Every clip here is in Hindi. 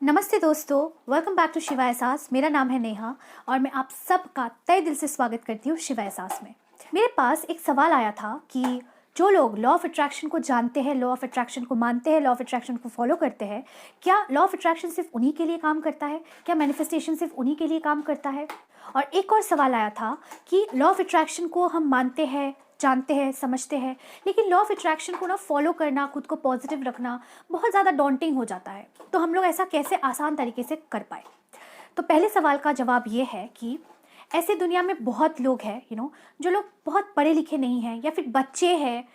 नमस्ते दोस्तों, वेलकम बैक टू शिवा एहसास। मेरा नाम है नेहा और मैं आप सबका तहे दिल से स्वागत करती हूँ शिवा एहसास में। मेरे पास एक सवाल आया था कि जो लोग लॉ ऑफ अट्रैक्शन को जानते हैं, लॉ ऑफ अट्रैक्शन को मानते हैं, लॉ ऑफ अट्रैक्शन को फॉलो करते हैं, क्या लॉ ऑफ अट्रैक्शन सिर्फ उन्हीं के लिए काम करता है? क्या मैनिफेस्टेशन सिर्फ उन्हीं के लिए काम करता है? और एक और सवाल आया था कि लॉ ऑफ अट्रैक्शन को हम मानते हैं, जानते हैं, समझते हैं, लेकिन लॉ ऑफ अट्रैक्शन को ना फॉलो करना, खुद को पॉजिटिव रखना बहुत ज़्यादा डॉन्टिंग हो जाता है। तो हम लोग ऐसा कैसे आसान तरीके से कर पाए? तो पहले सवाल का जवाब ये है कि ऐसे दुनिया में बहुत लोग हैं जो लोग बहुत पढ़े लिखे नहीं हैं या फिर बच्चे हैं,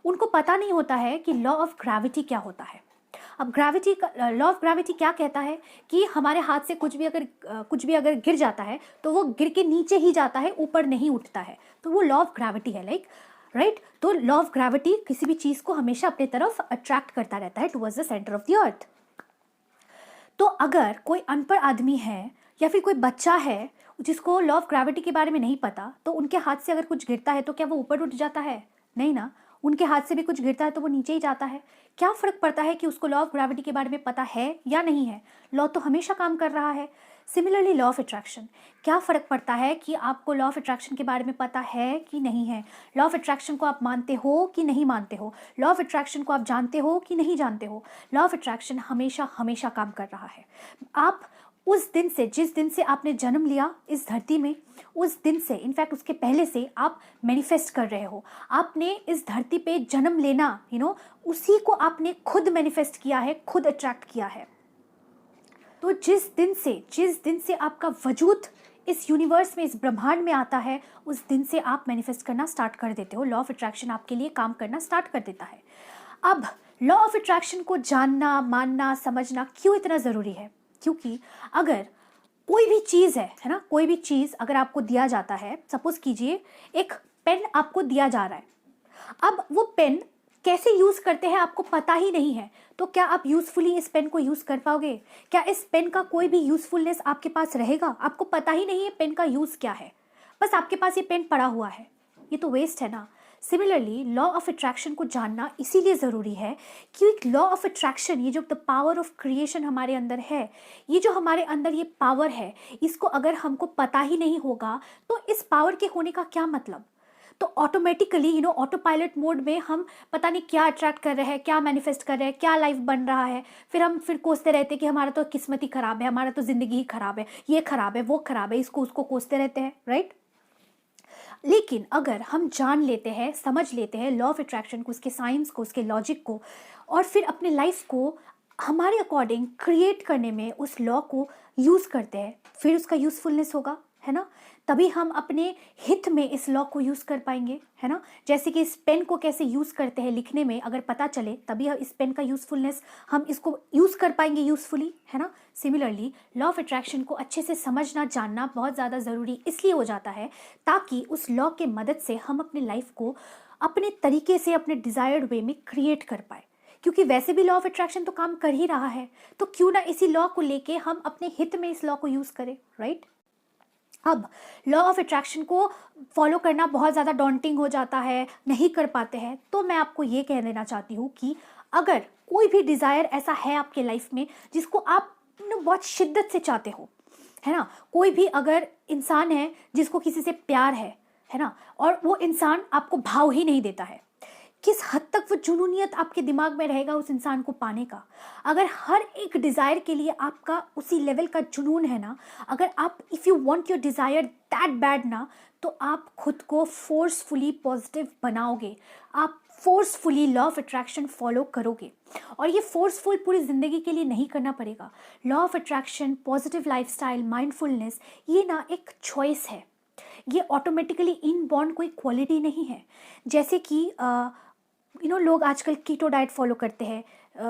उनको पता नहीं होता है कि लॉ ऑफ ग्रेविटी क्या होता है। अब ग्रेविटी का लॉ ऑफ ग्रेविटी क्या कहता है कि हमारे हाथ से कुछ भी अगर गिर जाता है तो वो गिर के नीचे ही जाता है, ऊपर नहीं उठता है। तो वो लॉ ऑफ ग्रेविटी है, राइट। तो लॉ ऑफ ग्रेविटी किसी भी चीज़ को हमेशा अपने तरफ अट्रैक्ट करता रहता है towards the centre of the earth. तो अगर कोई अनपढ़ आदमी है या फिर कोई बच्चा है जिसको लॉ ऑफ ग्रेविटी के बारे में नहीं पता, तो उनके हाथ से अगर कुछ गिरता है तो क्या वो ऊपर उठ जाता है? नहीं ना। उनके हाथ से भी कुछ गिरता है तो वो नीचे ही जाता है। क्या फ़र्क पड़ता है कि उसको लॉ ऑफ ग्रेविटी के बारे में पता है या नहीं है? लॉ तो हमेशा काम कर रहा है। सिमिलरली लॉ ऑफ अट्रैक्शन, क्या फ़र्क पड़ता है कि आपको लॉ ऑफ अट्रैक्शन के बारे में पता है कि नहीं है? लॉ ऑफ अट्रैक्शन को आप मानते हो कि नहीं मानते हो? लॉ ऑफ अट्रैक्शन को आप जानते हो कि नहीं जानते हो? लॉ ऑफ अट्रैक्शन हमेशा हमेशा काम कर रहा है। आप उस दिन से, जिस दिन से आपने जन्म लिया इस धरती में, उस दिन से, इनफैक्ट उसके पहले से आप मैनिफेस्ट कर रहे हो। आपने इस धरती पे जन्म लेना, उसी को आपने खुद मैनिफेस्ट किया है, खुद अट्रैक्ट किया है। तो जिस दिन से आपका वजूद इस यूनिवर्स में, इस ब्रह्मांड में आता है, उस दिन से आप मैनिफेस्ट करना स्टार्ट कर देते हो। लॉ ऑफ अट्रैक्शन आपके लिए काम करना स्टार्ट कर देता है। अब लॉ ऑफ अट्रैक्शन को जानना, मानना, समझना क्यों इतना ज़रूरी है? क्योंकि अगर कोई भी चीज़ है ना, कोई भी चीज़ अगर आपको दिया जाता है, सपोज कीजिए एक पेन आपको दिया जा रहा है। अब वो पेन कैसे यूज़ करते हैं आपको पता ही नहीं है, तो क्या आप यूज़फुली इस पेन को यूज़ कर पाओगे? क्या इस पेन का कोई भी यूज़फुलनेस आपके पास रहेगा? आपको पता ही नहीं है पेन का यूज़ क्या है, बस आपके पास ये पेन पड़ा हुआ है, ये तो वेस्ट है ना। सिमिलरली लॉ ऑफ अट्रैक्शन को जानना इसीलिए ज़रूरी है कि लॉ ऑफ अट्रैक्शन, ये जो द पावर ऑफ क्रिएशन हमारे अंदर है, ये जो हमारे अंदर ये पावर है, इसको अगर हमको पता ही नहीं होगा तो इस पावर के होने का क्या मतलब? तो ऑटोमेटिकली ऑटो पायलट मोड में हम पता नहीं क्या अट्रैक्ट कर रहे हैं, क्या मैनिफेस्ट कर रहे हैं, क्या लाइफ बन रहा है। फिर हम कोसते रहते हैं कि हमारा तो किस्मत ही ख़राब है, हमारा तो ज़िंदगी ही ख़राब है, ये ख़राब है, वो ख़राब है, इसको उसको कोसते रहते हैं, राइट। लेकिन अगर हम जान लेते हैं, समझ लेते हैं लॉ ऑफ अट्रैक्शन को, उसके साइंस को, उसके लॉजिक को, और फिर अपने लाइफ को हमारे अकॉर्डिंग क्रिएट करने में उस लॉ को यूज़ करते हैं, फिर उसका यूज़फुलनेस होगा, है ना। तभी हम अपने हित में इस लॉ को यूज़ कर पाएंगे, है ना। जैसे कि इस पेन को कैसे यूज़ करते हैं लिखने में, अगर पता चले तभी इस पेन का यूज़फुलनेस, हम इसको यूज़ कर पाएंगे यूज़फुली, है ना। सिमिलरली लॉ ऑफ अट्रैक्शन को अच्छे से समझना, जानना बहुत ज़्यादा ज़रूरी इसलिए हो जाता है ताकि उस लॉ के मदद से हम अपनी लाइफ को अपने तरीके से, अपने डिज़ायर्ड वे में क्रिएट कर पाए। क्योंकि वैसे भी लॉ ऑफ अट्रैक्शन तो काम कर ही रहा है, तो क्यों ना इसी लॉ को लेके हम अपने हित में इस लॉ को यूज़ करें, राइट। अब लॉ ऑफ अट्रैक्शन को फॉलो करना बहुत ज़्यादा डॉन्टिंग हो जाता है, नहीं कर पाते हैं, तो मैं आपको ये कह देना चाहती हूँ कि अगर कोई भी डिज़ायर ऐसा है आपके लाइफ में जिसको आप बहुत शिद्दत से चाहते हो, है ना। कोई भी अगर इंसान है जिसको किसी से प्यार है ना, और वो इंसान आपको भाव ही नहीं देता है, किस हद तक वो जुनूनियत आपके दिमाग में रहेगा उस इंसान को पाने का। अगर हर एक डिज़ायर के लिए आपका उसी लेवल का जुनून है ना, अगर आप if you want your desire that bad ना, तो आप खुद को फोर्सफुली पॉजिटिव बनाओगे, आप forcefully law of attraction follow करोगे। और ये फोर्सफुल पूरी ज़िंदगी के लिए नहीं करना पड़ेगा। Law of attraction, positive lifestyle, mindfulness, ये ना एक चॉइस है, ये ऑटोमेटिकली इनबॉर्न कोई क्वालिटी नहीं है। जैसे कि लोग आजकल कीटो डाइट फॉलो करते हैं,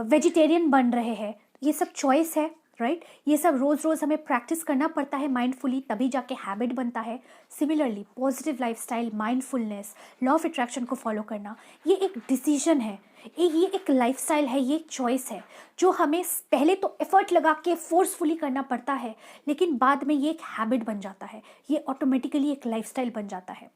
वेजिटेरियन बन रहे हैं, ये सब चॉइस है, राइट। ये सब रोज़ रोज़ हमें प्रैक्टिस करना पड़ता है माइंडफुली, तभी जाके हैबिट बनता है। Similarly positive lifestyle, mindfulness, law of attraction को फॉलो करना, ये एक डिसीजन है, ये एक लाइफस्टाइल है, ये एक चॉइस है जो हमें पहले तो एफर्ट लगा के फोर्सफुली करना पड़ता है, लेकिन बाद में ये एक हैबिट बन जाता है, ये ऑटोमेटिकली एक लाइफस्टाइल बन जाता है।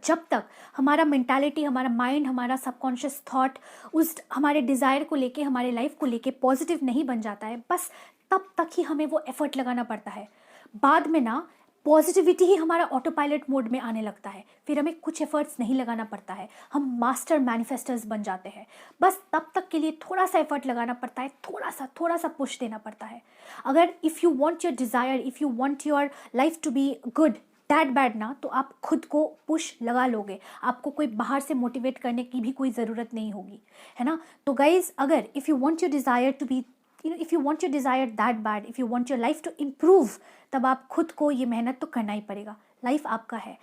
जब तक हमारा मेंटालिटी, हमारा माइंड, हमारा सबकॉन्शियस थॉट उस हमारे डिज़ायर को लेके, हमारे लाइफ को लेके पॉजिटिव नहीं बन जाता है, बस तब तक ही हमें वो एफर्ट लगाना पड़ता है। बाद में ना पॉजिटिविटी ही हमारा ऑटो पायलट मोड में आने लगता है, फिर हमें कुछ एफर्ट्स नहीं लगाना पड़ता है, हम मास्टर मैनिफेस्टर्स बन जाते हैं। बस तब तक के लिए थोड़ा सा एफर्ट लगाना पड़ता है, थोड़ा सा पुश देना पड़ता है। अगर if you want your desire, if you want your life to be good that bad ना, तो आप खुद को पुश लगा लोगे, आपको कोई बाहर से मोटिवेट करने की भी कोई ज़रूरत नहीं होगी, है ना। तो गाइज, अगर if you want your desire to be if you want your desire that bad, if you want your life to improve, तब आप खुद को ये मेहनत तो करना ही पड़ेगा। लाइफ आपका है।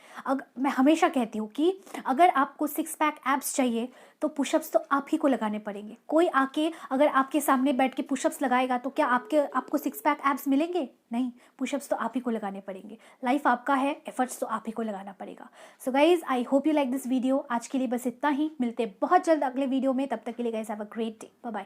मैं हमेशा कहती हूँ कि अगर आपको सिक्स पैक एब्स चाहिए तो पुशअप्स तो आप ही को लगाने पड़ेंगे। कोई आके अगर आपके सामने बैठ के पुशअप्स लगाएगा तो क्या आपको सिक्स पैक एब्स मिलेंगे? नहीं, पुशअप्स तो आप ही को लगाने पड़ेंगे। लाइफ आपका है, एफर्ट्स तो आप ही को लगाना पड़ेगा। So guys, I hope you like this video. आज के लिए बस इतना ही, मिलते बहुत जल्द अगले वीडियो में। तब तक के लिए guys have a great day, bye bye.